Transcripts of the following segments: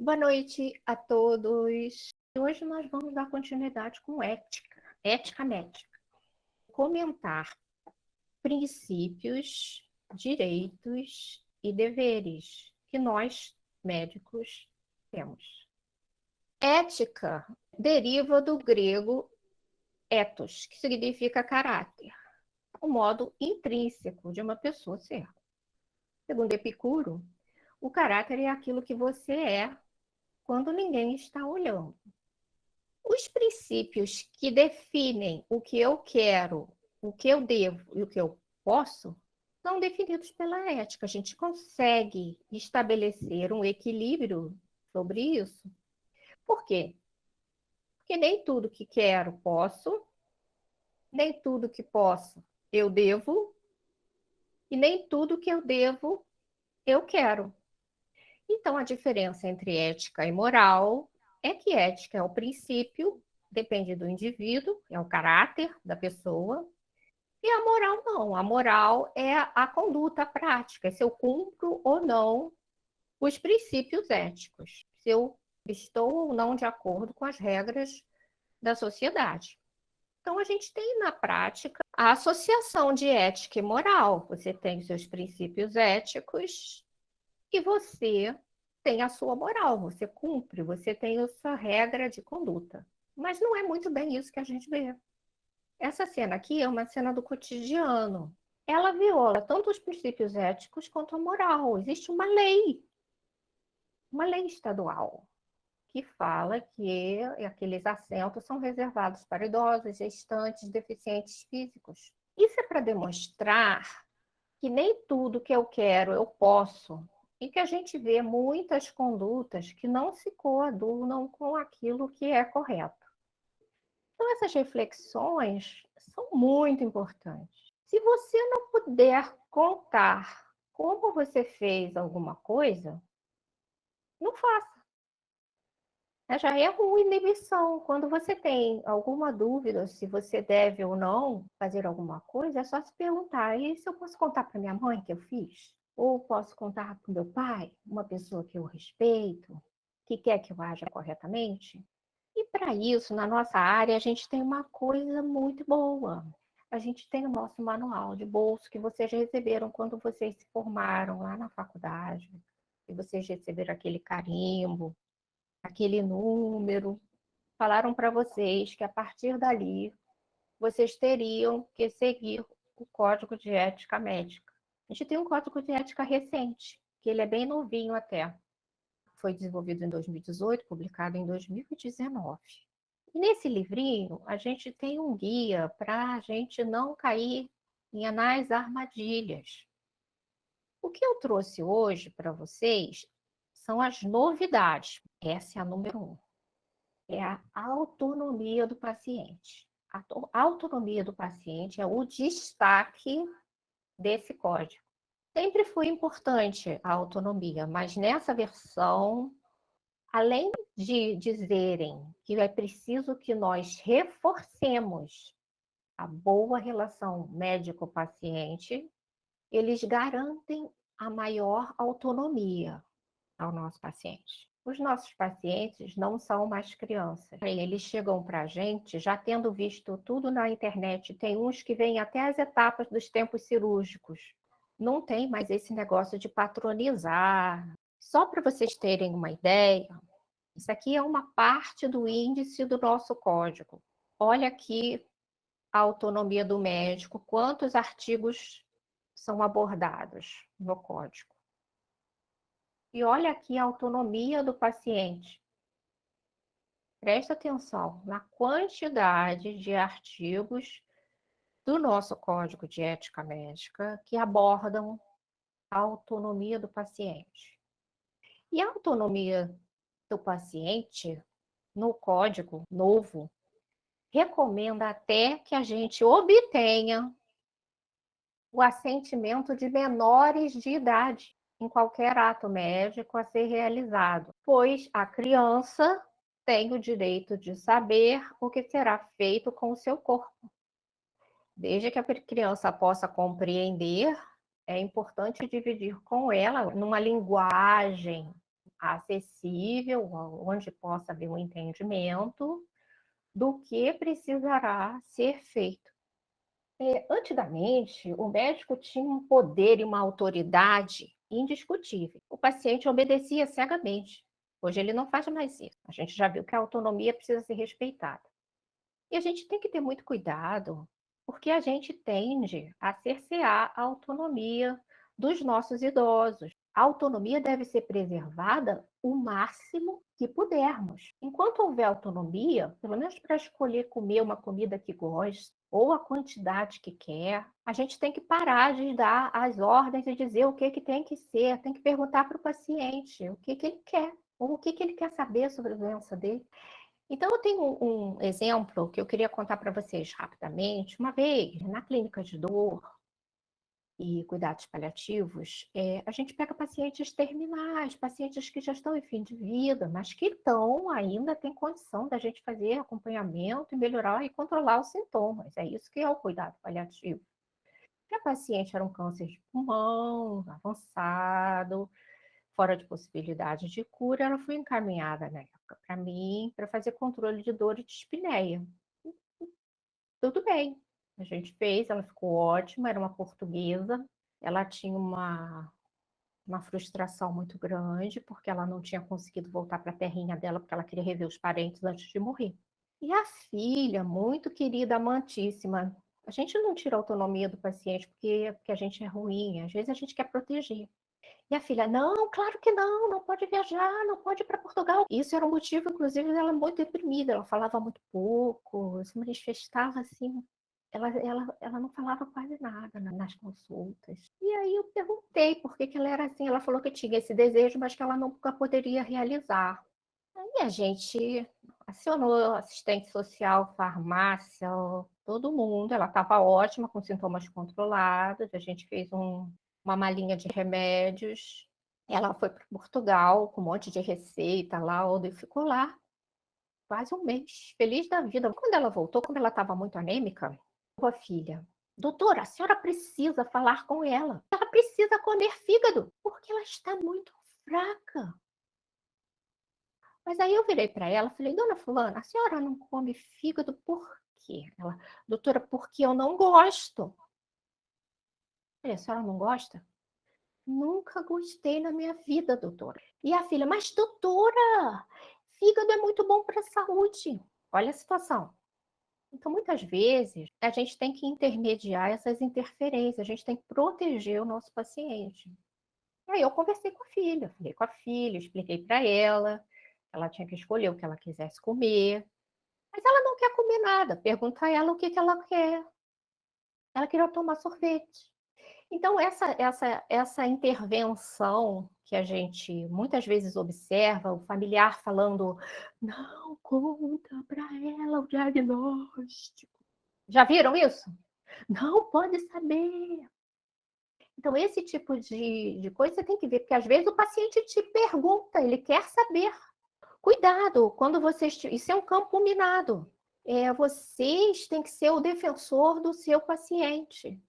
Boa noite a todos. Hoje nós vamos dar continuidade com ética médica. Comentar princípios, direitos e deveres que nós, médicos, temos. Ética deriva do grego ethos, que significa caráter, o modo intrínseco de uma pessoa ser. Segundo Epicuro, o caráter é aquilo que você é quando ninguém está olhando. Os princípios que definem o que eu quero, o que eu devo e o que eu posso são definidos pela ética. A gente consegue estabelecer um equilíbrio sobre isso. Por quê? Porque nem tudo que quero posso, nem tudo que posso eu devo, e nem tudo que eu devo eu quero. Então, a diferença entre ética e moral é que ética é o princípio, depende do indivíduo, é o caráter da pessoa, e a moral não. A moral é a conduta prática, se eu cumpro ou não os princípios éticos, se eu estou ou não de acordo com as regras da sociedade. Então, a gente tem na prática a associação de ética e moral. Você tem seus princípios éticos e você tem a sua moral, você cumpre, você tem a sua regra de conduta. Mas não é muito bem isso que a gente vê. Essa cena aqui é uma cena do cotidiano. Ela viola tanto os princípios éticos quanto a moral. Existe uma lei estadual, que fala que aqueles assentos são reservados para idosos, gestantes, deficientes físicos. Isso é para demonstrar que nem tudo que eu quero eu posso, e que a gente vê muitas condutas que não se coadunam com aquilo que é correto. Então, essas reflexões são muito importantes. Se você não puder contar como você fez alguma coisa, não faça. Já é uma inibição. Quando você tem alguma dúvida se você deve ou não fazer alguma coisa, é só se perguntar: e se eu posso contar para minha mãe que eu fiz? Ou posso contar para o meu pai, uma pessoa que eu respeito, que quer que eu haja corretamente? E para isso, na nossa área, a gente tem uma coisa muito boa. A gente tem o nosso manual de bolso que vocês receberam quando vocês se formaram lá na faculdade. E vocês receberam aquele carimbo, aquele número. Falaram para vocês que a partir dali vocês teriam que seguir o Código de Ética Médica. A gente tem um Código de Ética recente, que ele é bem novinho até. Foi desenvolvido em 2018, publicado em 2019. E nesse livrinho, a gente tem um guia para a gente não cair nas armadilhas. O que eu trouxe hoje para vocês são as novidades. Essa é a número 1. É a autonomia do paciente. A autonomia do paciente é o destaque desse código. Sempre foi importante a autonomia, mas nessa versão, além de dizerem que é preciso que nós reforcemos a boa relação médico-paciente, eles garantem a maior autonomia ao nosso paciente. Os nossos pacientes não são mais crianças. Eles chegam para a gente já tendo visto tudo na internet. Tem uns que vêm até as etapas dos tempos cirúrgicos. Não tem mais esse negócio de patronizar. Só para vocês terem uma ideia, isso aqui é uma parte do índice do nosso código. Olha aqui a autonomia do médico, quantos artigos são abordados no código. E olha aqui a autonomia do paciente. Presta atenção na quantidade de artigos do nosso Código de Ética Médica que abordam a autonomia do paciente. E a autonomia do paciente, no código novo, recomenda até que a gente obtenha o assentimento de menores de idade em qualquer ato médico a ser realizado, pois a criança tem o direito de saber o que será feito com o seu corpo. Desde que a criança possa compreender, é importante dividir com ela numa linguagem acessível, onde possa haver um entendimento do que precisará ser feito. Antigamente, o médico tinha um poder e uma autoridade indiscutível. O paciente obedecia cegamente. Hoje ele não faz mais isso. A gente já viu que a autonomia precisa ser respeitada. E a gente tem que ter muito cuidado, porque a gente tende a cercear a autonomia dos nossos idosos. A autonomia deve ser preservada o máximo que pudermos. Enquanto houver autonomia, pelo menos para escolher comer uma comida que gosta, ou a quantidade que quer, a gente tem que parar de dar as ordens e dizer o que tem que ser, tem que perguntar para o paciente o que ele quer, ou o que ele quer saber sobre a doença dele. Então, eu tenho um exemplo que eu queria contar para vocês rapidamente. Uma vez, na clínica de dor e cuidados paliativos, a gente pega pacientes terminais, pacientes que já estão em fim de vida, mas que estão ainda têm condição da gente fazer acompanhamento e melhorar e controlar os sintomas. É isso que é o cuidado paliativo. E a paciente era um câncer de pulmão, avançado, fora de possibilidade de cura, ela foi encaminhada na época para mim para fazer controle de dor e de dispneia. Tudo bem, a gente fez, ela ficou ótima, era uma portuguesa, ela tinha uma frustração muito grande, porque ela não tinha conseguido voltar para a terrinha dela, porque ela queria rever os parentes antes de morrer. E a filha, muito querida, amantíssima, a gente não tira a autonomia do paciente porque a gente é ruim, às vezes a gente quer proteger. E a filha, não, claro que não, não pode viajar, não pode ir para Portugal. Isso era um motivo, inclusive, dela muito deprimida, ela falava muito pouco, se manifestava assim, ela não falava quase nada nas consultas. E aí eu perguntei por que ela era assim, ela falou que tinha esse desejo, mas que ela nunca poderia realizar. Aí a gente acionou assistente social, farmácia, todo mundo, ela estava ótima, com sintomas controlados, a gente fez uma malinha de remédios. Ela foi para Portugal com um monte de receita lá, e ficou lá quase um mês, feliz da vida. Quando ela voltou, como ela estava muito anêmica, a filha, doutora, a senhora precisa falar com ela. Ela precisa comer fígado, porque ela está muito fraca. Mas aí eu virei para ela e falei, dona fulana, a senhora não come fígado por quê? Ela, doutora, porque eu não gosto. Eu falei, a senhora não gosta? Nunca gostei na minha vida, doutora. E a filha, mas doutora, fígado é muito bom para a saúde. Olha a situação. Então, muitas vezes, a gente tem que intermediar essas interferências, a gente tem que proteger o nosso paciente. Aí eu conversei com a filha, falei com a filha, expliquei para ela tinha que escolher o que ela quisesse comer, mas ela não quer comer nada, pergunta a ela o que ela quer. Ela queria tomar sorvete. Então, essa intervenção que a gente muitas vezes observa, o familiar falando, não conta para ela o diagnóstico. Já viram isso? Não pode saber. Então, esse tipo de coisa você tem que ver, porque às vezes o paciente te pergunta, ele quer saber. Cuidado, quando vocês. Isso é um campo minado. Vocês têm que ser o defensor do seu paciente.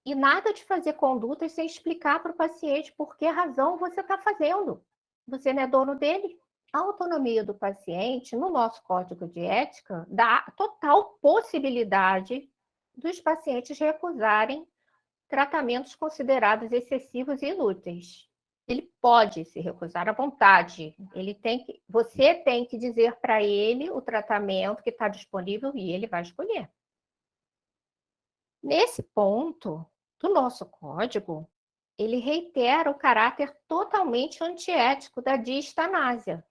E nada de fazer condutas sem explicar para o paciente por que razão você está fazendo. Você não é dono dele. A autonomia do paciente, no nosso código de ética, dá total possibilidade dos pacientes recusarem tratamentos considerados excessivos e inúteis. Ele pode se recusar à vontade. Você tem que dizer para ele o tratamento que está disponível e ele vai escolher. Nesse ponto do nosso código, ele reitera o caráter totalmente antiético da distanásia.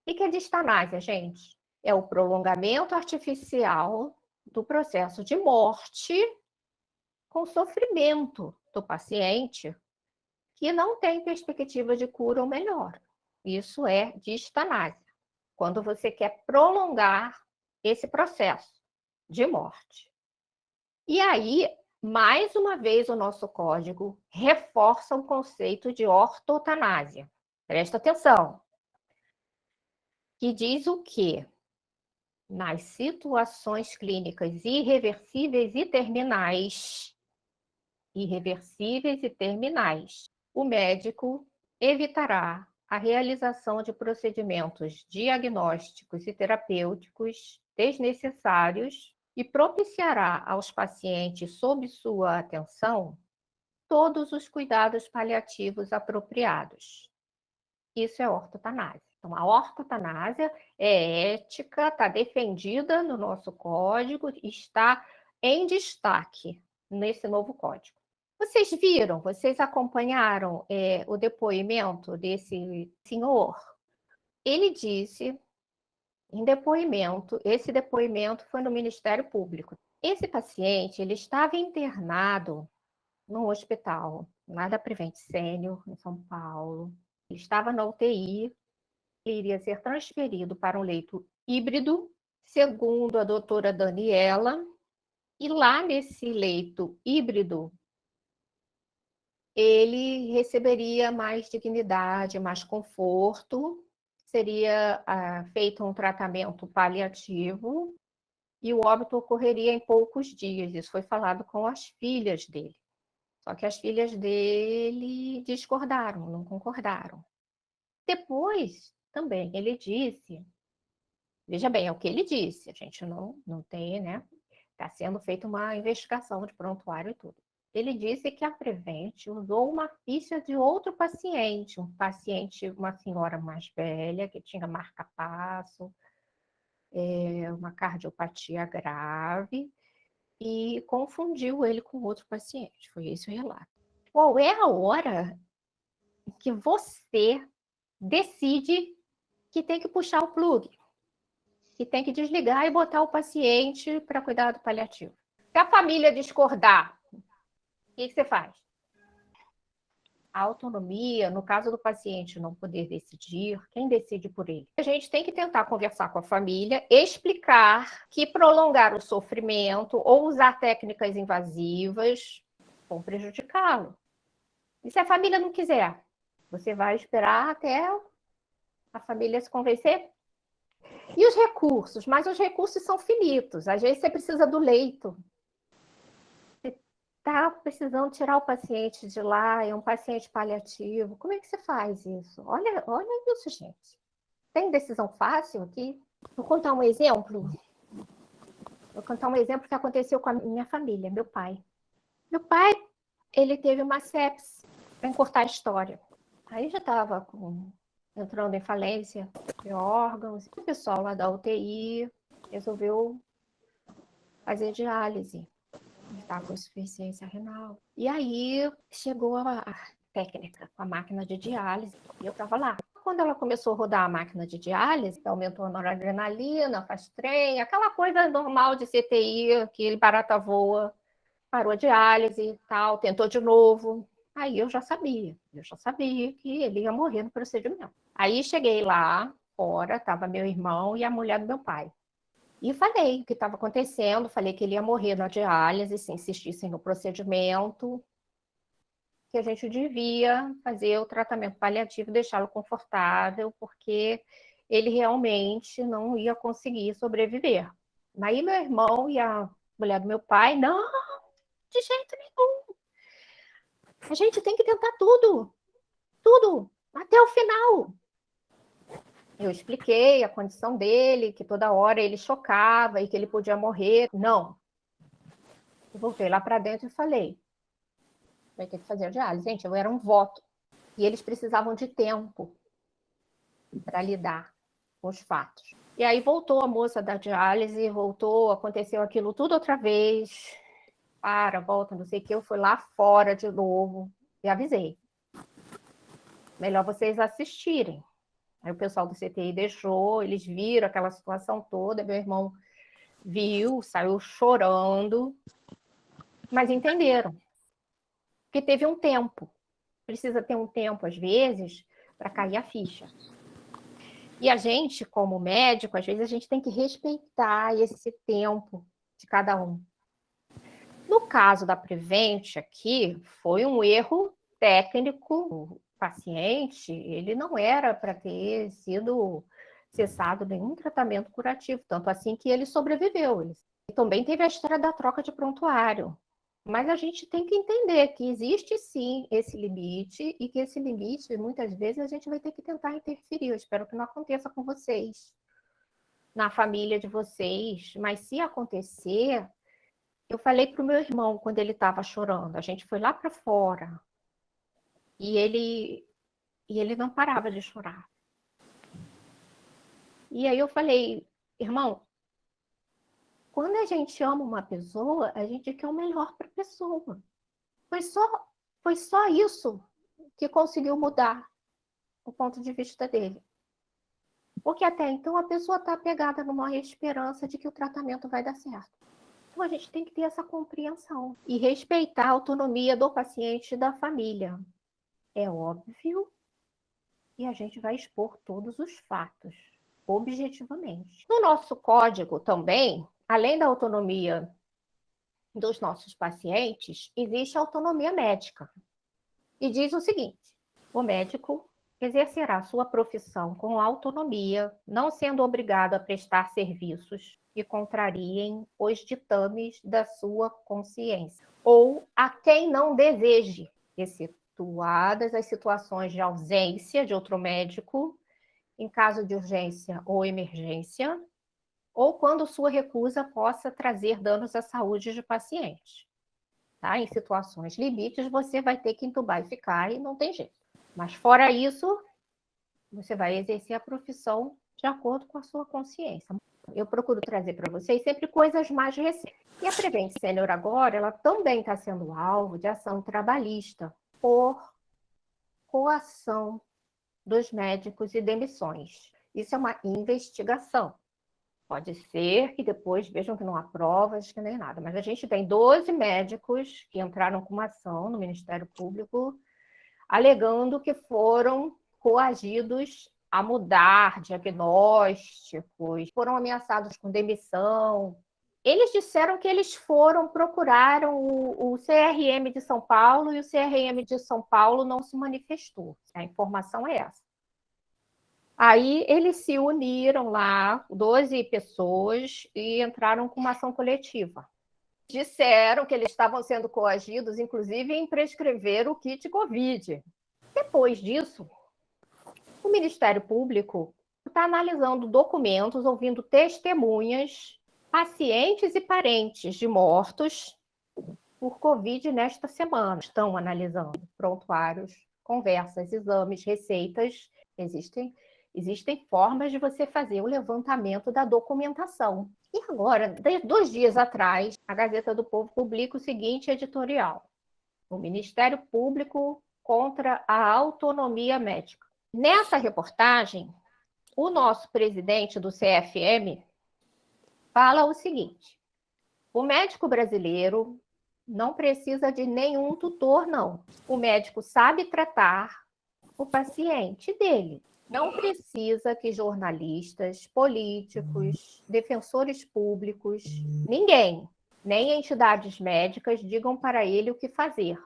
O que é distanásia, gente? É o prolongamento artificial do processo de morte com sofrimento do paciente que não tem perspectiva de cura ou melhora. Isso é distanásia. Quando você quer prolongar esse processo de morte. E aí, mais uma vez, o nosso código reforça o conceito de ortotanásia. Presta atenção. Que diz o quê? Nas situações clínicas irreversíveis e terminais, o médico evitará a realização de procedimentos diagnósticos e terapêuticos desnecessários e propiciará aos pacientes sob sua atenção todos os cuidados paliativos apropriados. Isso é ortotanásia. Então, a ortotanásia é ética, está defendida no nosso código, está em destaque nesse novo código. Vocês viram, vocês acompanharam o depoimento desse senhor? Ele disse, em depoimento, esse depoimento foi no Ministério Público. Esse paciente, ele estava internado no hospital, lá da Prevent Senior, em São Paulo. Ele estava na UTI, ele iria ser transferido para um leito híbrido, segundo a doutora Daniela, e lá nesse leito híbrido, ele receberia mais dignidade, mais conforto, seria feito um tratamento paliativo e o óbito ocorreria em poucos dias. Isso foi falado com as filhas dele. Só que as filhas dele discordaram, não concordaram. Depois, também, ele disse, veja bem, é o que ele disse, a gente não tem, né? Está sendo feita uma investigação de prontuário e tudo. Ele disse que a Prevent usou uma ficha de outro paciente, uma senhora mais velha, que tinha marca-passo, uma cardiopatia grave, e confundiu ele com outro paciente. Foi esse o relato. Qual é a hora que você decide que tem que puxar o plug, que tem que desligar e botar o paciente para cuidado paliativo? Se a família discordar, o que você faz? A autonomia, no caso do paciente não poder decidir, quem decide por ele? A gente tem que tentar conversar com a família, explicar que prolongar o sofrimento ou usar técnicas invasivas vão prejudicá-lo. E se a família não quiser? Você vai esperar até a família se convencer? E os recursos? Mas os recursos são finitos. Às vezes você precisa do leito. Está precisando tirar o paciente de lá, é um paciente paliativo. Como é que você faz isso? Olha isso, gente. Tem decisão fácil aqui? Vou contar um exemplo. Vou contar um exemplo que aconteceu com a minha família, meu pai. Meu pai, ele teve uma sepse, para encurtar a história. Aí já estava entrando em falência de órgãos. O pessoal lá da UTI resolveu fazer diálise. Estava com insuficiência renal. E aí chegou a técnica, a máquina de diálise, e eu estava lá. Quando ela começou a rodar a máquina de diálise, aumentou a noradrenalina, faz trem, aquela coisa normal de CTI, aquele barata voa, parou a diálise e tal, tentou de novo. Aí eu já sabia que ele ia morrer no procedimento. Aí cheguei lá, fora, estava meu irmão e a mulher do meu pai. E falei o que estava acontecendo, falei que ele ia morrer na diálise se insistissem no procedimento, que a gente devia fazer o tratamento paliativo, deixá-lo confortável, porque ele realmente não ia conseguir sobreviver. Aí meu irmão e a mulher do meu pai, não, de jeito nenhum. A gente tem que tentar tudo, até o final. Eu expliquei a condição dele, que toda hora ele chocava e que ele podia morrer. Não. Eu voltei lá para dentro e falei, vai ter que fazer a diálise. Gente, eu era um voto. E eles precisavam de tempo para lidar com os fatos. E aí voltou a moça da diálise, aconteceu aquilo tudo outra vez. Volta, não sei o que. Eu fui lá fora de novo e avisei. Melhor vocês assistirem. Aí o pessoal do CTI deixou, eles viram aquela situação toda, meu irmão viu, saiu chorando, mas entenderam. Porque teve um tempo. Precisa ter um tempo, às vezes, para cair a ficha. E a gente, como médico, às vezes a gente tem que respeitar esse tempo de cada um. No caso da Prevent aqui, foi um erro técnico. O paciente, ele não era para ter sido cessado nenhum tratamento curativo, tanto assim que ele sobreviveu. Ele também teve a história da troca de prontuário, Mas a gente tem que entender que existe sim esse limite e que esse limite, muitas vezes, a gente vai ter que tentar interferir. Eu espero que não aconteça com vocês, na família de vocês, mas se acontecer, eu falei para o meu irmão quando ele estava chorando, a gente foi lá para fora e ele não parava de chorar. E aí eu falei, irmão, quando a gente ama uma pessoa, a gente quer o melhor para a pessoa. Foi só isso que conseguiu mudar o ponto de vista dele. Porque até então a pessoa está apegada numa esperança de que o tratamento vai dar certo. Então a gente tem que ter essa compreensão e respeitar a autonomia do paciente e da família. É óbvio que a gente vai expor todos os fatos, objetivamente. No nosso código também, além da autonomia dos nossos pacientes, existe a autonomia médica. E diz o seguinte: o médico exercerá sua profissão com autonomia, não sendo obrigado a prestar serviços que contrariem os ditames da sua consciência, ou a quem não deseje, excetuadas as situações de ausência de outro médico, em caso de urgência ou emergência, ou quando sua recusa possa trazer danos à saúde de paciente. Tá? Em situações limites, você vai ter que entubar e ficar e não tem jeito. Mas fora isso, você vai exercer a profissão de acordo com a sua consciência. Eu procuro trazer para vocês sempre coisas mais recentes. E a Prevent Senior agora, ela também está sendo alvo de ação trabalhista por coação dos médicos e demissões. Isso é uma investigação. Pode ser que depois vejam que não há provas, que nem nada. Mas a gente tem 12 médicos que entraram com uma ação no Ministério Público alegando que foram coagidos a mudar diagnósticos, foram ameaçados com demissão. Eles disseram que eles procuraram o CRM de São Paulo e o CRM de São Paulo não se manifestou. A informação é essa. Aí eles se uniram lá, 12 pessoas, e entraram com uma ação coletiva. Disseram que eles estavam sendo coagidos, inclusive, em prescrever o kit Covid. Depois disso, o Ministério Público está analisando documentos, ouvindo testemunhas, pacientes e parentes de mortos por Covid nesta semana. Estão analisando prontuários, conversas, exames, receitas. Existem formas de você fazer o levantamento da documentação. E agora, 2 dias atrás, a Gazeta do Povo publica o seguinte editorial: o Ministério Público contra a autonomia médica. Nessa reportagem, o nosso presidente do CFM fala o seguinte: o médico brasileiro não precisa de nenhum tutor, não. O médico sabe tratar o paciente dele. Não precisa que jornalistas, políticos, defensores públicos, ninguém, nem entidades médicas, digam para ele o que fazer.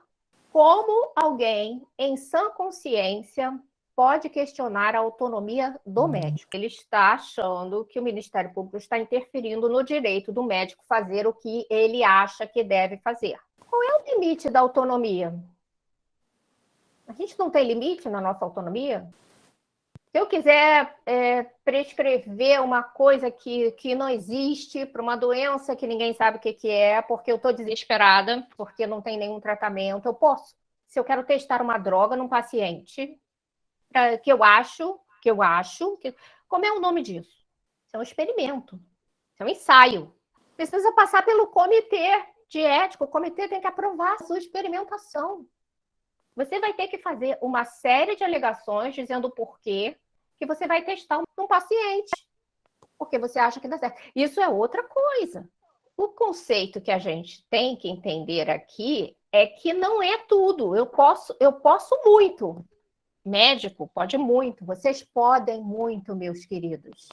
Como alguém em sã consciência pode questionar a autonomia do médico? Ele está achando que o Ministério Público está interferindo no direito do médico fazer o que ele acha que deve fazer. Qual é o limite da autonomia? A gente não tem limite na nossa autonomia? Se eu quiser prescrever uma coisa que não existe, para uma doença que ninguém sabe o que é, porque eu estou desesperada, porque não tem nenhum tratamento, eu posso. Se eu quero testar uma droga num paciente, que eu acho, como é o nome disso? Isso é um experimento, isso é um ensaio. Precisa passar pelo comitê de ética, o comitê tem que aprovar a sua experimentação. Você vai ter que fazer uma série de alegações dizendo o porquê que você vai testar um paciente, porque você acha que dá certo. Isso é outra coisa. O conceito que a gente tem que entender aqui é que não é tudo. Eu posso muito. Médico pode muito. Vocês podem muito, meus queridos.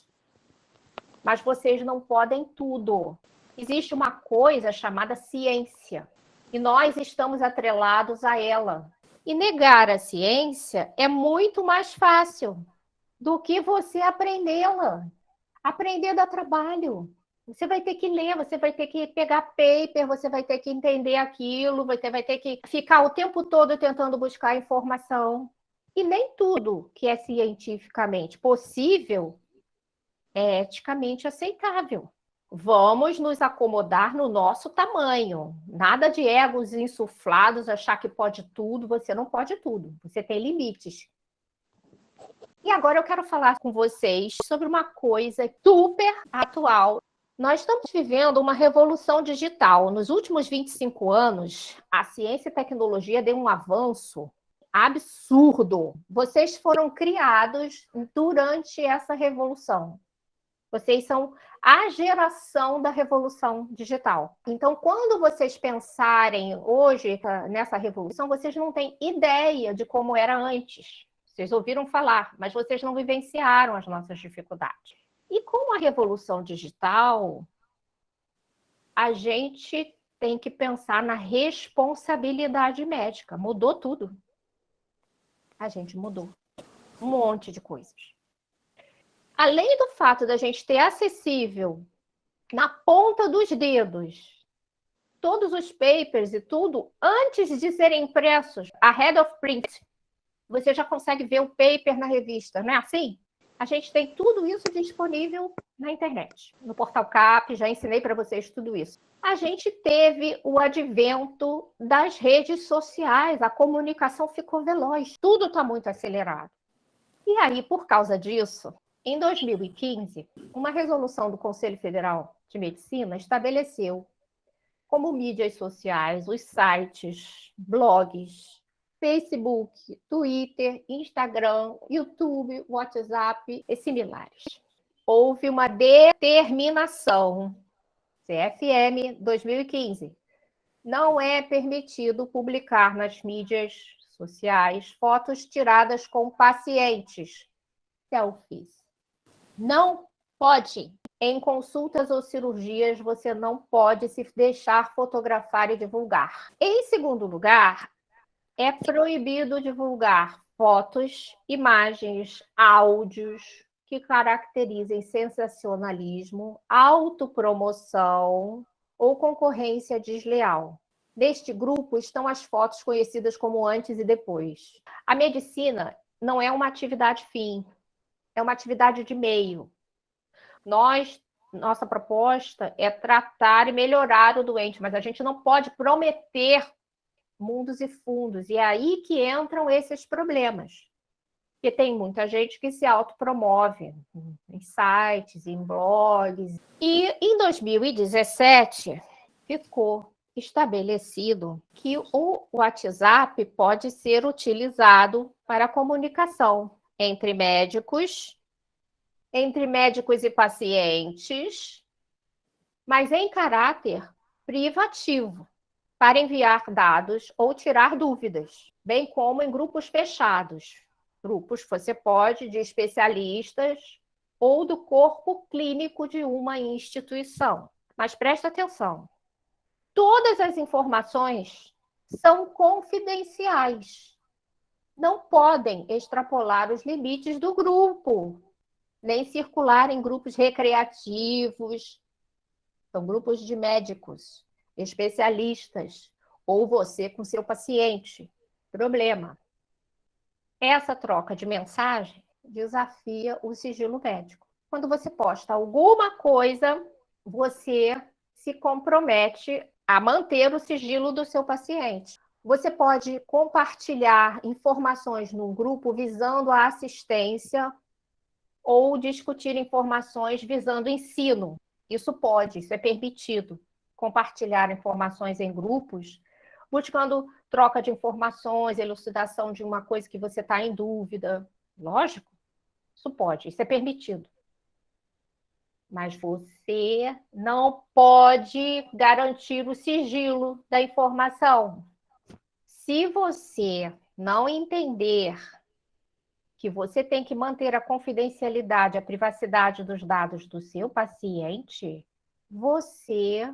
Mas vocês não podem tudo. Existe uma coisa chamada ciência. E nós estamos atrelados a ela. E negar a ciência é muito mais fácil do que você aprendê-la. Aprender dá trabalho. Você vai ter que ler, você vai ter que pegar paper, você vai ter que entender aquilo, vai ter que ficar o tempo todo tentando buscar informação. E nem tudo que é cientificamente possível é eticamente aceitável. Vamos nos acomodar no nosso tamanho. Nada de egos insuflados, achar que pode tudo. Você não pode tudo. Você tem limites. E agora eu quero falar com vocês sobre uma coisa super atual. Nós estamos vivendo uma revolução digital. Nos últimos 25 anos, a ciência e a tecnologia deu um avanço absurdo. Vocês foram criados durante essa revolução. Vocês são a geração da revolução digital. Então, quando vocês pensarem hoje nessa revolução, vocês não têm ideia de como era antes. Vocês ouviram falar, mas vocês não vivenciaram as nossas dificuldades. E com a revolução digital, a gente tem que pensar na responsabilidade médica. Mudou tudo. A gente mudou um monte de coisas. Além do fato da gente ter acessível na ponta dos dedos todos os papers e tudo, antes de serem impressos, ahead of print, você já consegue ver o paper na revista, não é assim? A gente tem tudo isso disponível na internet. No Portal CAP, já ensinei para vocês tudo isso. A gente teve o advento das redes sociais, a comunicação ficou veloz, tudo está muito acelerado. E aí, por causa disso, em 2015, uma resolução do Conselho Federal de Medicina estabeleceu como mídias sociais os sites, blogs, Facebook, Twitter, Instagram, YouTube, WhatsApp e similares. Houve uma determinação, CFM 2015. Não é permitido publicar nas mídias sociais fotos tiradas com pacientes, selfies. Não pode. Em consultas ou cirurgias, você não pode se deixar fotografar e divulgar. Em segundo lugar, é proibido divulgar fotos, imagens, áudios que caracterizem sensacionalismo, autopromoção ou concorrência desleal. Neste grupo estão as fotos conhecidas como antes e depois. A medicina não é uma atividade fim, é uma atividade de meio. Nossa proposta é tratar e melhorar o doente, mas a gente não pode prometer mundos e fundos. E é aí que entram esses problemas. Porque tem muita gente que se autopromove em sites, em blogs. E em 2017, ficou estabelecido que o WhatsApp pode ser utilizado para comunicação entre médicos e pacientes, mas em caráter privativo, para enviar dados ou tirar dúvidas, bem como em grupos fechados. Grupos você pode de especialistas ou do corpo clínico de uma instituição. Mas presta atenção, todas as informações são confidenciais. Não podem extrapolar os limites do grupo, nem circular em grupos recreativos. São grupos de médicos, especialistas, ou você com seu paciente. Problema. Essa troca de mensagem desafia o sigilo médico. Quando você posta alguma coisa, você se compromete a manter o sigilo do seu paciente. Você pode compartilhar informações num grupo visando a assistência ou discutir informações visando ensino. Isso é permitido. Compartilhar informações em grupos, buscando troca de informações, elucidação de uma coisa que você está em dúvida. Lógico, isso é permitido. Mas você não pode garantir o sigilo da informação. Se você não entender que você tem que manter a confidencialidade, a privacidade dos dados do seu paciente, você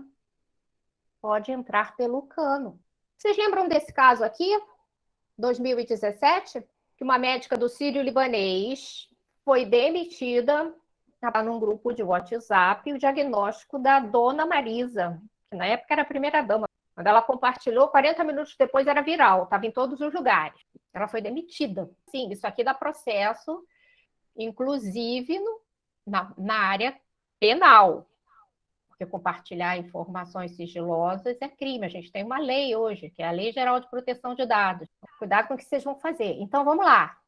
pode entrar pelo cano. Vocês lembram desse caso aqui, 2017, que uma médica do Sírio-Libanês foi demitida estava num grupo de WhatsApp o diagnóstico da dona Marisa, que na época era a primeira-dama. Quando ela compartilhou, 40 minutos depois era viral, estava em todos os lugares. Ela foi demitida. Sim, isso aqui dá processo, inclusive na área penal, porque compartilhar informações sigilosas é crime. A gente tem uma lei hoje, que é a Lei Geral de Proteção de Dados. Cuidado com o que vocês vão fazer. Então, vamos lá.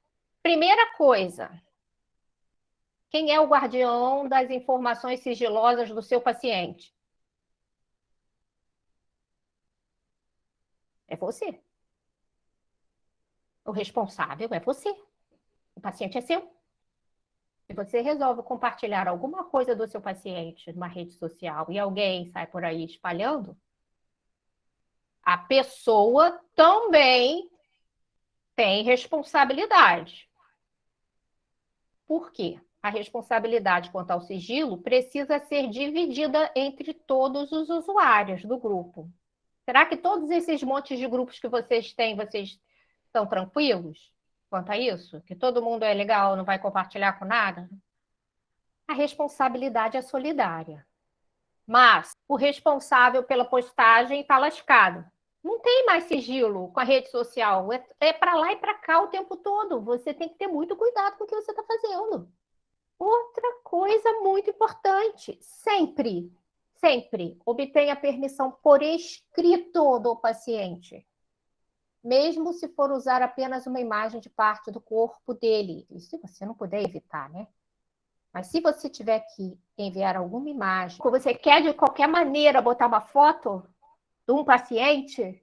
Primeira coisa, quem é o guardião das informações sigilosas do seu paciente? É você. O responsável é você. O paciente é seu. Se você resolve compartilhar alguma coisa do seu paciente numa rede social e alguém sai por aí espalhando, a pessoa também tem responsabilidade. Por quê? A responsabilidade quanto ao sigilo precisa ser dividida entre todos os usuários do grupo. Será que todos esses montes de grupos que vocês têm, vocês estão tranquilos quanto a isso? Que todo mundo é legal, não vai compartilhar com nada? A responsabilidade é solidária. Mas o responsável pela postagem está lascado. Não tem mais sigilo com a rede social. É para lá e para cá o tempo todo. Você tem que ter muito cuidado com o que você está fazendo. Outra coisa muito importante: sempre obtenha permissão por escrito do paciente, mesmo se for usar apenas uma imagem de parte do corpo dele. E se você não puder evitar, né? Mas se você tiver que enviar alguma imagem, ou você quer de qualquer maneira botar uma foto de um paciente,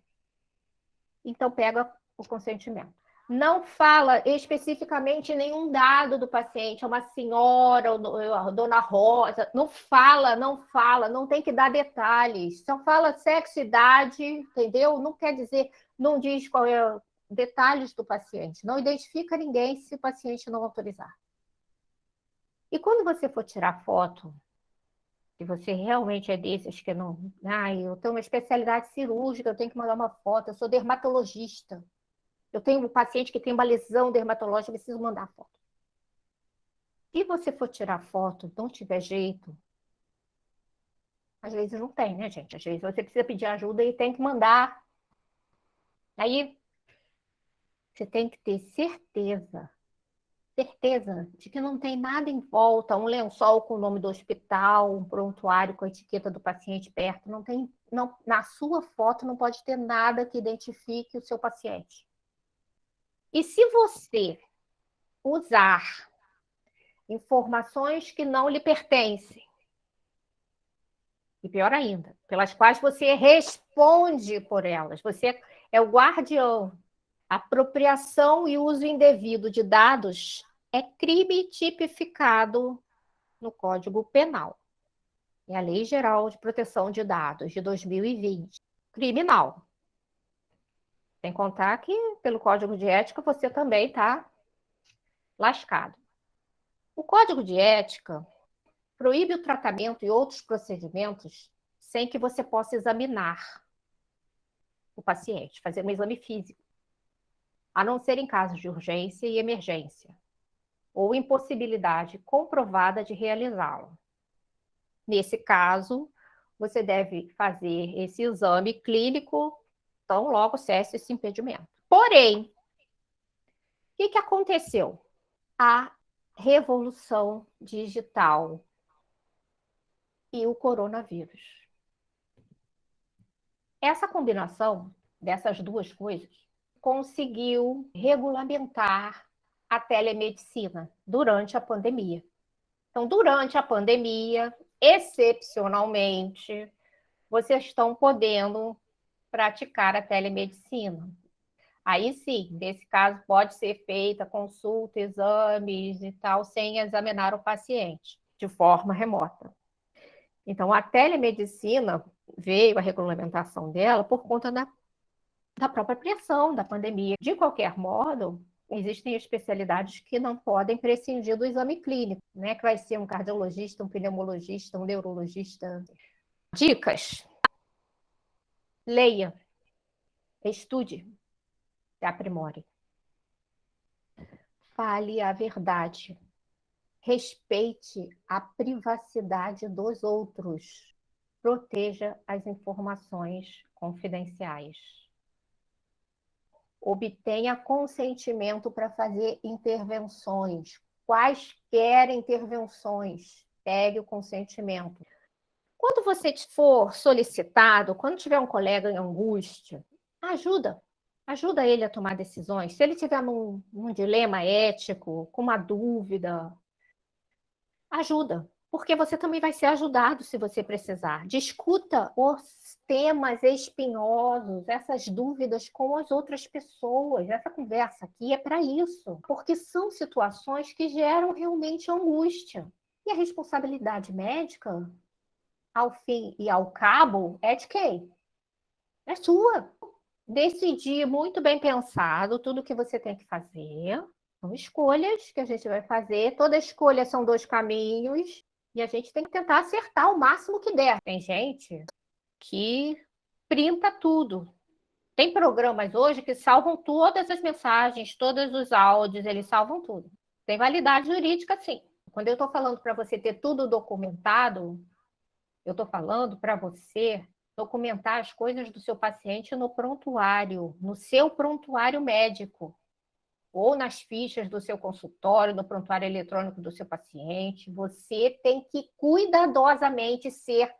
então pega o consentimento. Não fala especificamente nenhum dado do paciente, é uma senhora, ou a dona Rosa, não tem que dar detalhes. Só fala sexo, idade, entendeu? Não quer dizer, não diz qual é detalhes do paciente, não identifica ninguém se o paciente não autorizar. E quando você for tirar foto, se você realmente é desses que não. Eu tenho uma especialidade cirúrgica, eu tenho que mandar uma foto, eu sou dermatologista. Eu tenho um paciente que tem uma lesão dermatológica, eu preciso mandar foto. Se você for tirar foto, não tiver jeito, às vezes não tem, né, gente? Às vezes você precisa pedir ajuda e tem que mandar. Aí você tem que ter certeza de que não tem nada em volta, um lençol com o nome do hospital, um prontuário com a etiqueta do paciente perto, não tem, não, na sua foto não pode ter nada que identifique o seu paciente. E se você usar informações que não lhe pertencem, e pior ainda, pelas quais você responde por elas, você é o guardião. Apropriação e uso indevido de dados é crime tipificado no Código Penal. É a Lei Geral de Proteção de Dados de 2020. Criminal. Sem contar que, pelo Código de Ética, você também está lascado. O Código de Ética proíbe o tratamento e outros procedimentos sem que você possa examinar o paciente, fazer um exame físico, a não ser em casos de urgência e emergência, ou impossibilidade comprovada de realizá-lo. Nesse caso, você deve fazer esse exame clínico tão logo cesse esse impedimento. Porém, o que aconteceu? A revolução digital e o coronavírus. Essa combinação dessas duas coisas conseguiu regulamentar a telemedicina durante a pandemia. Então, durante a pandemia, excepcionalmente, vocês estão podendo praticar a telemedicina. Aí sim, nesse caso, pode ser feita consulta, exames e tal, sem examinar o paciente, de forma remota. Então, a telemedicina veio a regulamentação dela por conta da própria pressão da pandemia. De qualquer modo, existem especialidades que não podem prescindir do exame clínico, né? Que vai ser um cardiologista, um pneumologista, um neurologista. Dicas: leia, estude, se aprimore. Fale a verdade. Respeite a privacidade dos outros. Proteja as informações confidenciais. Obtenha consentimento para fazer intervenções. Quaisquer intervenções, pegue o consentimento. Quando você for solicitado, quando tiver um colega em angústia, ajuda. Ajuda ele a tomar decisões. Se ele tiver num dilema ético, com uma dúvida, ajuda. Porque você também vai ser ajudado se você precisar. Discuta os temas espinhosos, essas dúvidas com as outras pessoas. Essa conversa aqui é para isso. Porque são situações que geram realmente angústia. E a responsabilidade médica, ao fim e ao cabo, é de quem? É sua. Decidir muito bem pensado tudo que você tem que fazer. São escolhas que a gente vai fazer. Toda escolha são 2 caminhos. E a gente tem que tentar acertar o máximo que der. Tem gente que printa tudo. Tem programas hoje que salvam todas as mensagens, todos os áudios, eles salvam tudo. Tem validade jurídica, sim. Quando eu estou falando para você ter tudo documentado, eu estou falando para você documentar as coisas do seu paciente no prontuário, no seu prontuário médico, ou nas fichas do seu consultório, no prontuário eletrônico do seu paciente. Você tem que cuidadosamente ser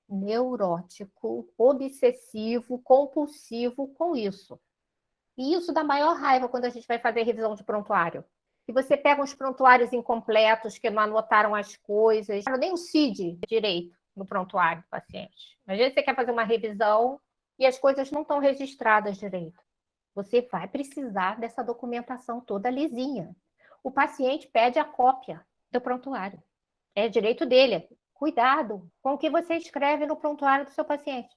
neurótico, obsessivo, compulsivo com isso. E isso dá maior raiva quando a gente vai fazer revisão de prontuário. E você pega uns prontuários incompletos que não anotaram as coisas, nem o CID direito no prontuário do paciente. Às vezes você quer fazer uma revisão e as coisas não estão registradas direito. Você vai precisar dessa documentação toda lisinha. O paciente pede a cópia do prontuário. É direito dele. Cuidado com o que você escreve no prontuário do seu paciente.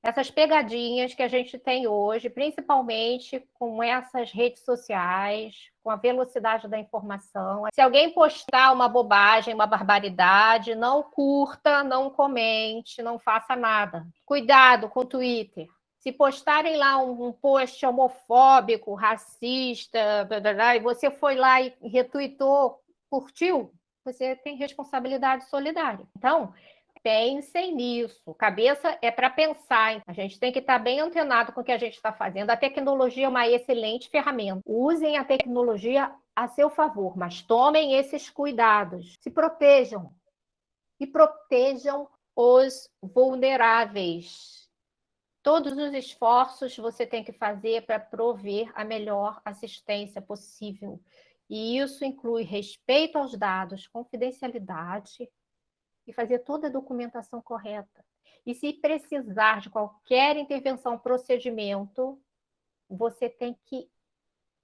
Essas pegadinhas que a gente tem hoje, principalmente com essas redes sociais, com a velocidade da informação. Se alguém postar uma bobagem, uma barbaridade, não curta, não comente, não faça nada. Cuidado com o Twitter. Se postarem lá um post homofóbico, racista, blá, blá, blá, e você foi lá e retweetou, curtiu, você tem responsabilidade solidária. Então, pensem nisso. Cabeça é para pensar. A gente tem que estar bem antenado com o que a gente está fazendo. A tecnologia é uma excelente ferramenta. Usem a tecnologia a seu favor, mas tomem esses cuidados. Se protejam. E protejam os vulneráveis. Todos os esforços você tem que fazer para prover a melhor assistência possível. E isso inclui respeito aos dados, confidencialidade, e fazer toda a documentação correta. E se precisar de qualquer intervenção, procedimento, você tem que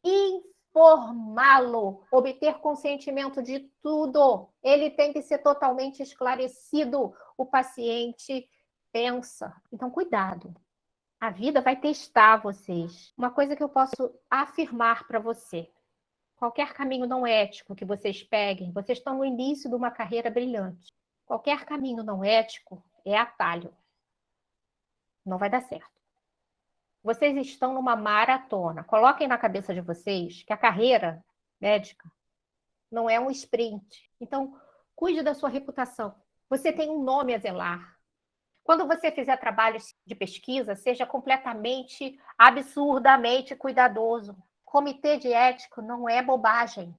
informá-lo, obter consentimento de tudo. Ele tem que ser totalmente esclarecido. O paciente pensa. Então, cuidado. A vida vai testar vocês. Uma coisa que eu posso afirmar para você: qualquer caminho não ético que vocês peguem, vocês estão no início de uma carreira brilhante. Qualquer caminho não ético é atalho. Não vai dar certo. Vocês estão numa maratona. Coloquem na cabeça de vocês que a carreira médica não é um sprint. Então, cuide da sua reputação. Você tem um nome a zelar. Quando você fizer trabalhos de pesquisa, seja completamente, absurdamente cuidadoso. Comitê de ético não é bobagem.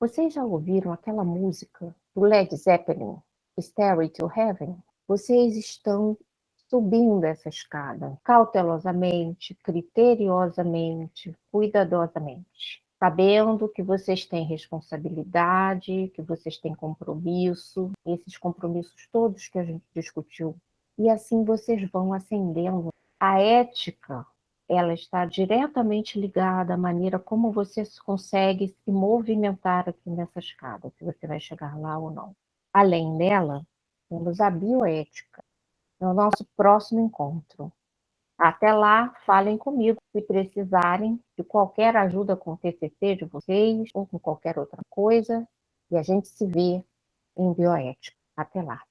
Vocês já ouviram aquela música do Led Zeppelin, Stairway to Heaven? Vocês estão subindo essa escada cautelosamente, criteriosamente, cuidadosamente, sabendo que vocês têm responsabilidade, que vocês têm compromisso, esses compromissos todos que a gente discutiu. E assim vocês vão ascendendo. A ética, ela está diretamente ligada à maneira como você consegue se movimentar aqui nessa escada, se você vai chegar lá ou não. Além dela, temos a bioética, no nosso próximo encontro. Até lá, falem comigo se precisarem de qualquer ajuda com o TCC de vocês ou com qualquer outra coisa, e a gente se vê em bioética. Até lá.